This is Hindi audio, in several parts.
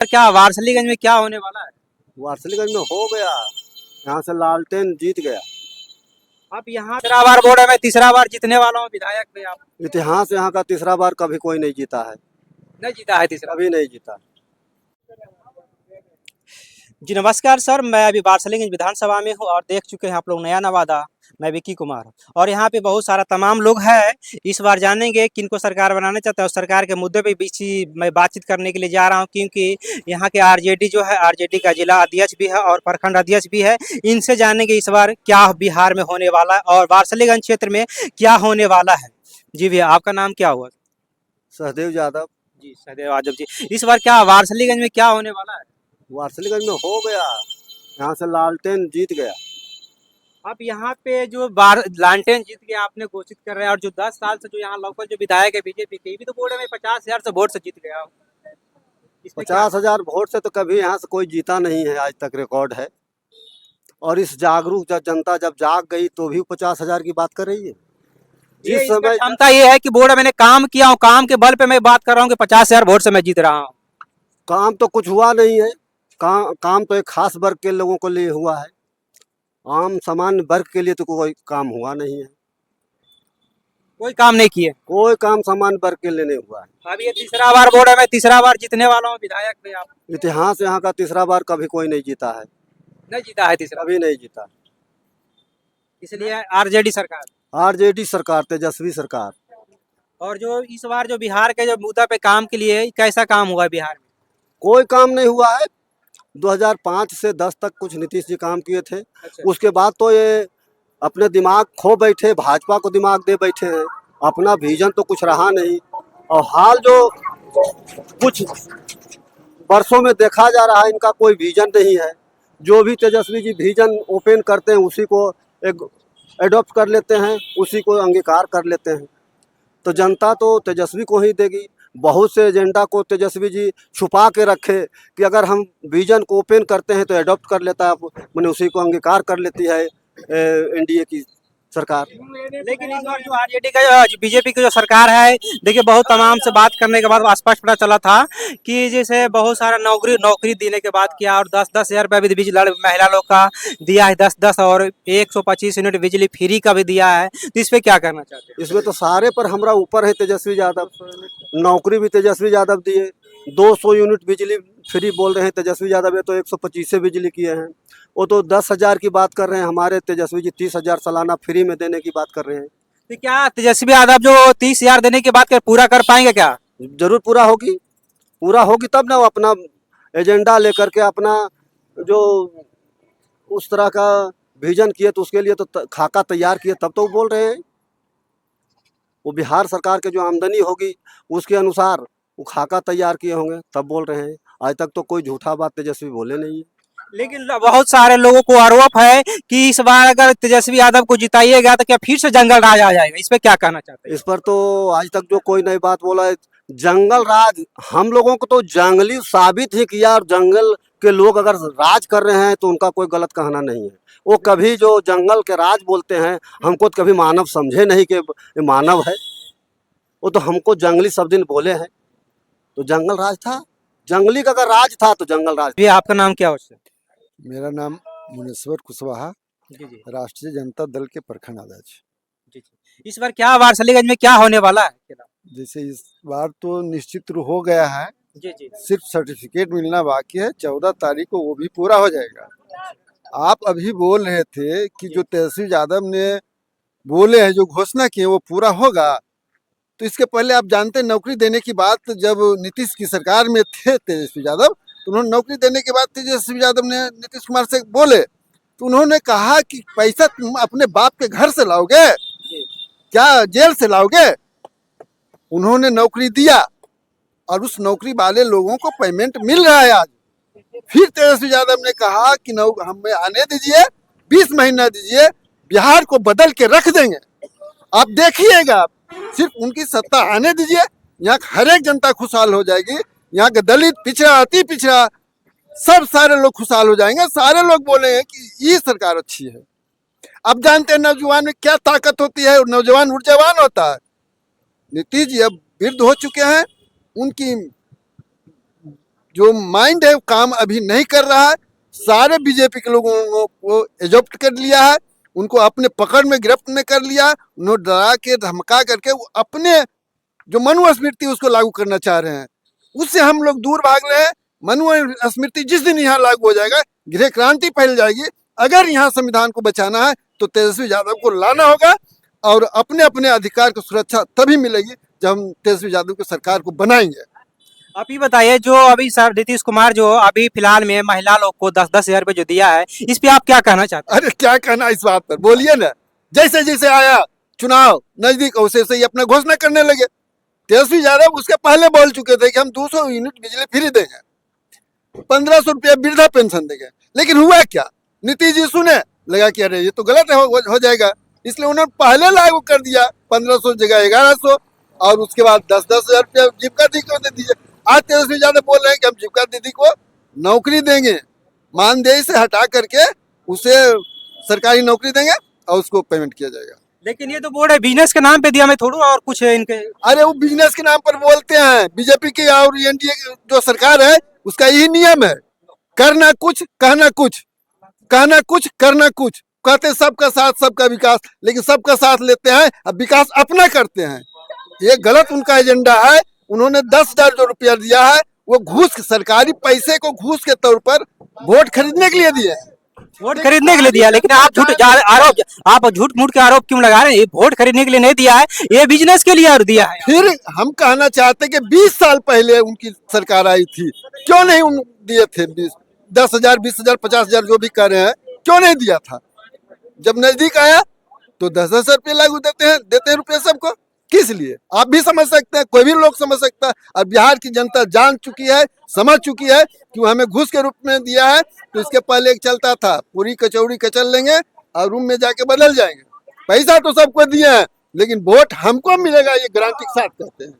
क्या वारसलीगंज में क्या होने वाला है? वारसलीगंज में हो गया। यहाँ से लालटेन जीत गया। आप यहाँ तीसरा बार बोर्ड में तीसरा बार जीतने वाला हूँ विधायक में आप इतिहास यहाँ का तीसरा बार कभी कोई नहीं जीता है। नहीं जीता है तीसरा। कभी नहीं जीता। जी नमस्कार सर, मैं अभी वारसलीगंज विधानसभा में हूँ और देख चुके हैं आप लोग नया नवादा। मैं विक्की कुमार और यहाँ पे बहुत सारा तमाम लोग हैं। इस बार जानेंगे किनको सरकार बनाना चाहते हैं और सरकार के मुद्दे पे बीच ही मैं बातचीत करने के लिए जा रहा हूँ, क्योंकि यहाँ के आरजेडी जो है, आरजेडी का जिला अध्यक्ष भी है और प्रखंड अध्यक्ष भी है। इनसे जानेंगे इस बार क्या बिहार में होने वाला है और वारसलीगंज क्षेत्र में क्या होने वाला है। जी भैया, आपका नाम क्या हुआ? सहदेव यादव। जी सहदेव यादव जी। इस बार क्या वारसलीगंज में क्या होने वाला है? वारसलीगंज में हो गया। यहाँ से लालटेन जीत गया। अब यहाँ पे जो बार लालटेन जीत के आपने घोषित कर रहे हैं और जो 10 साल से जो यहाँ लोकल जो विधायक है बीजेपी के, भी तो बोल रहे हैं 50,000 से वोट से जीत गया। 50,000 वोट से तो कभी यहाँ से कोई जीता नहीं है, आज तक रिकॉर्ड है। और इस जागरूक जनता जब जाग गई तो भी 50,000 की बात कर रही है। जिस समय क्षमता ये है कि बोर्ड मैंने काम किया हूँ, काम के बल पे मैं बात कर रहा हूँ कि 50,000 वोट से मैं जीत रहा हूँ। काम तो कुछ हुआ नहीं है। काम तो एक खास वर्ग के लोगों के लिए हुआ है। आम सामान्य वर्ग के लिए तो कोई काम हुआ नहीं है। कोई काम नहीं किए। कोई काम सामान्य वर्ग के लिए नहीं हुआ है। अब ये तीसरा बार बोर्ड है, मैं तीसरा बार जीतने वाला हूँ विधायक में आप इतिहास यहाँ का तीसरा बार कभी कोई नहीं जीता है। नहीं जीता है तीसरा, कभी नहीं जीता। इसलिए आरजेडी सरकार, आरजेडी सरकार, तेजस्वी सरकार। और जो इस बार जो बिहार के जो मुद्दा पे काम के लिए कैसा काम हुआ है बिहार में? कोई काम नहीं हुआ है। 2005 से 10 तक कुछ नीतीश जी काम किए थे। अच्छा। उसके बाद तो ये अपने दिमाग खो बैठे, भाजपा को दिमाग दे बैठे हैं। अपना विजन तो कुछ रहा नहीं। और हाल जो कुछ वर्षों में देखा जा रहा है, इनका कोई विजन नहीं है। जो भी तेजस्वी जी विजन ओपन करते हैं उसी को एक एडॉप्ट कर लेते हैं, उसी को अंगीकार कर लेते हैं। तो जनता तो तेजस्वी को ही देगी। बहुत से एजेंडा को तेजस्वी जी छुपा के रखे कि अगर हम विजन को ओपन करते हैं तो एडॉप्ट कर लेता है, मैंने उसी को अंगीकार कर लेती है एनडीए की सरकार। लेकिन इस बार जो आरजेडी का बीजेपी की जो सरकार है, देखिए बहुत तमाम से बात करने के बाद स्पष्ट पता चला था कि जैसे बहुत सारा नौकरी देने के बाद किया और 10,000 रुपये भी बिजली महिला लोग का दिया है, 10-10 और 125 यूनिट बिजली फ्री का भी दिया है। तो इस पे क्या करना चाहते हैं? इसमें तो सारे पर हमारा ऊपर है तेजस्वी यादव। नौकरी भी तेजस्वी यादव दिए। 200 यूनिट बिजली फ्री बोल रहे हैं तेजस्वी यादव, ये तो 125 से बिजली किए हैं। वो तो 10,000 की बात कर रहे हैं, हमारे तेजस्वी जी 30,000 सालाना फ्री में देने की बात कर रहे हैं। तो क्या तेजस्वी यादव जो 30,000 देने की बात कर पूरा कर पाएंगे क्या? जरूर पूरा होगी। पूरा होगी तब ना वो अपना एजेंडा लेकर के अपना जो उस तरह का विजन किए तो उसके लिए तो खाका तैयार किए, तब तो वो बोल रहे हैं। वो बिहार सरकार के जो आमदनी होगी उसके अनुसार वो खाका तैयार किए होंगे, तब बोल रहे हैं। आज तक तो कोई झूठा बात तेजस्वी बोले नहीं है। लेकिन बहुत सारे लोगों को आरोप है कि इस बार अगर तेजस्वी यादव को जिताइएगा तो क्या फिर से जंगल राज आ जाएगा। इस पे क्या कहना चाहते हैं? इस पर तो आज तक जो कोई नई बात बोला है, जंगल राज हम लोगों को तो जंगली साबित ही किया। और जंगल के लोग अगर राज कर रहे हैं तो उनका कोई गलत कहना नहीं है। वो कभी जो जंगल के राज बोलते हैं, हमको तो कभी मानव समझे नहीं कि ये मानव है। वो तो हमको जंगली सब दिन बोले हैं, तो जंगल राज था। जंगली का अगर राज था तो जंगल राज। ये आपका नाम क्या है? मेरा नाम मुनेश्वर कुशवाहा, जी जी राष्ट्रीय जनता दल के प्रखंड अध्यक्ष। जी जी। इस बार क्या वारसलीगंज में क्या होने वाला है? जैसे इस बार तो निश्चित हो गया है, जी जी। सिर्फ सर्टिफिकेट मिलना बाकी है। 14 तारीख को वो भी पूरा हो जाएगा। आप अभी बोल रहे थे कि जो तेजस्वी यादव ने बोले हैं, जो घोषणा की है वो पूरा होगा। तो इसके पहले आप जानते नौकरी देने की बात, जब नीतीश की सरकार में थे तेजस्वी यादव, तो उन्होंने नौकरी देने के बाद तेजस्वी यादव ने नीतीश कुमार से बोले तो उन्होंने कहा कि पैसा तुम अपने बाप के घर से लाओगे क्या जेल से लाओगे? उन्होंने नौकरी दिया और उस नौकरी वाले लोगों को पेमेंट मिल रहा है आज। फिर तेजस्वी यादव ने कहा कि हमें आने दीजिए, 20 महीना दीजिए, बिहार को बदल के रख देंगे। आप देखिएगा, सिर्फ उनकी सत्ता आने दीजिए, यहाँ हर एक जनता खुशहाल हो जाएगी। यहाँ के दलित, पिछड़ा, अति पिछड़ा, सब सारे लोग खुशहाल हो जाएंगे। सारे लोग बोलेंगे कि ये सरकार अच्छी है। अब जानते हैं नौजवान में क्या ताकत होती है, नौजवान ऊर्जावान होता है। नीतीश जी अब वृद्ध हो चुके हैं, उनकी जो माइंड है वो काम अभी नहीं कर रहा है। सारे बीजेपी के लोगों को एडॉप्ट कर लिया है, उनको अपने पकड़ में गिरफ्त में कर लिया। उन्होंने डरा के धमका करके वो अपने जो मनुस्मृति उसको लागू करना चाह रहे हैं, उससे हम लोग दूर भाग रहे हैं। मनुस्मृति जिस दिन यहाँ लागू हो जाएगा, गृह क्रांति फैल जाएगी। अगर यहाँ संविधान को बचाना है तो तेजस्वी यादव को लाना होगा, और अपने अपने अधिकार की सुरक्षा तभी मिलेगी जब हम तेजस्वी यादव की सरकार को बनाएंगे। आप ये बताइए, जो अभी सर नीतीश कुमार जो अभी फिलहाल में महिला लोग को 10-10 हजार रुपये जो दिया है, इस पे आप क्या कहना चाहते अरे क्या कहना इस बात पर, बोलिए ना। जैसे जैसे आया चुनाव नजदीक, वैसे वैसे ही अपना घोषणा करने लगे। तेजस्वी यादव उसके पहले बोल चुके थे कि हम 200 यूनिट बिजली फ्री देंगे, 1500 रुपया वृद्धा पेंशन देंगे। लेकिन हुआ क्या, नीतीश जी सुने, लगा कि अरे ये तो गलत हो जाएगा, इसलिए उन्होंने पहले लागू कर दिया 1500 जगह 1100, और उसके बाद 10-10 हजार रुपया जीविका दीदी को दे दीजिए। आज तेजस्वी यादव बोल रहे हैं कि हम जीविका दीदी को नौकरी देंगे, मानदेय से हटा करके उसे सरकारी नौकरी देंगे और उसको पेमेंट किया जाएगा। लेकिन ये तो बोर्ड है बिजनेस के नाम पे दिया, मैं थोड़ा और कुछ है इनके। अरे वो बिजनेस के नाम पर बोलते हैं। बीजेपी की और एनडीए जो सरकार है उसका यही नियम है, करना कुछ कहना कुछ, कहना कुछ करना कुछ। कहते सबका साथ सबका विकास, लेकिन सबका साथ लेते हैं अब विकास अपना करते हैं। ये गलत उनका एजेंडा है। उन्होंने 10,000 जो रुपया दिया है वो घूस, सरकारी पैसे को घूस के तौर पर वोट खरीदने के लिए दिए, वोट खरीदने के लिए दिया। लेकिन आप झूठ मूठ के आरोप क्यों लगा रहे हैं? ये वोट खरीदने के लिए नहीं दिया है, ये बिजनेस के लिए और दिया है। फिर हम कहना चाहते कि 20 साल पहले उनकी सरकार आई थी, क्यों नहीं उन दिए थे? 10,000 20,000 50,000 जो भी कह रहे हैं, क्यों नहीं दिया था? जब नजदीक आया तो 10-10 रुपये लागू देते हैं रुपये सबको। किस लिए? आप भी समझ सकते हैं, कोई भी लोग समझ सकता है। और बिहार की जनता जान चुकी है, समझ चुकी है कि वो हमें घूस के रूप में दिया है। तो इसके पहले एक चलता था, पूरी कचौड़ी कचल लेंगे और रूम में जाके बदल जाएंगे। पैसा तो सबको दिए हैं, लेकिन वोट हमको मिलेगा, ये गारंटी के साथ कहते हैं।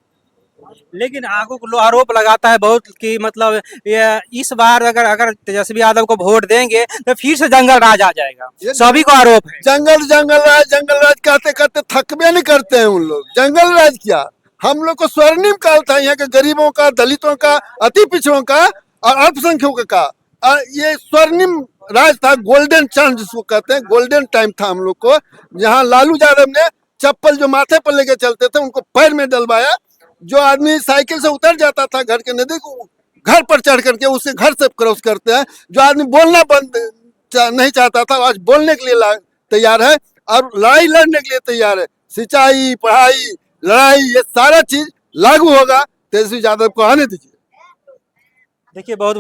लेकिन आरोप लगाता है बहुत कि मतलब ये इस बार अगर तेजस्वी यादव को वोट देंगे तो फिर से जंगल राज आ जाएगा, सभी को आरोप है। जंगल राज कहते कहते थकबे नहीं करते हैं उन लोग। जंगल राज क्या, हम लोग को स्वर्णिम काल था यहाँ के गरीबों का, दलितों का, अति पिछड़ों का और अल्पसंख्यकों का। ये स्वर्णिम राज था, गोल्डन चांस जिसको कहते हैं, गोल्डन टाइम था हम लोग को। यहाँ लालू यादव ने चप्पल जो माथे पर लेके चलते थे उनको पैर में डलवाया। जो आदमी साइकिल से उतर जाता था घर के नजदीक, घर पर चढ़ करके उसके घर से क्रॉस करते हैं। जो आदमी बोलना नहीं चाहता था आज बोलने के लिए तैयार है और लड़ाई लड़ने के लिए तैयार है। सिंचाई, पढ़ाई, लड़ाई, ये सारा चीज लागू होगा। तेजस्वी यादव को आने दीजिए। देखिए बहुत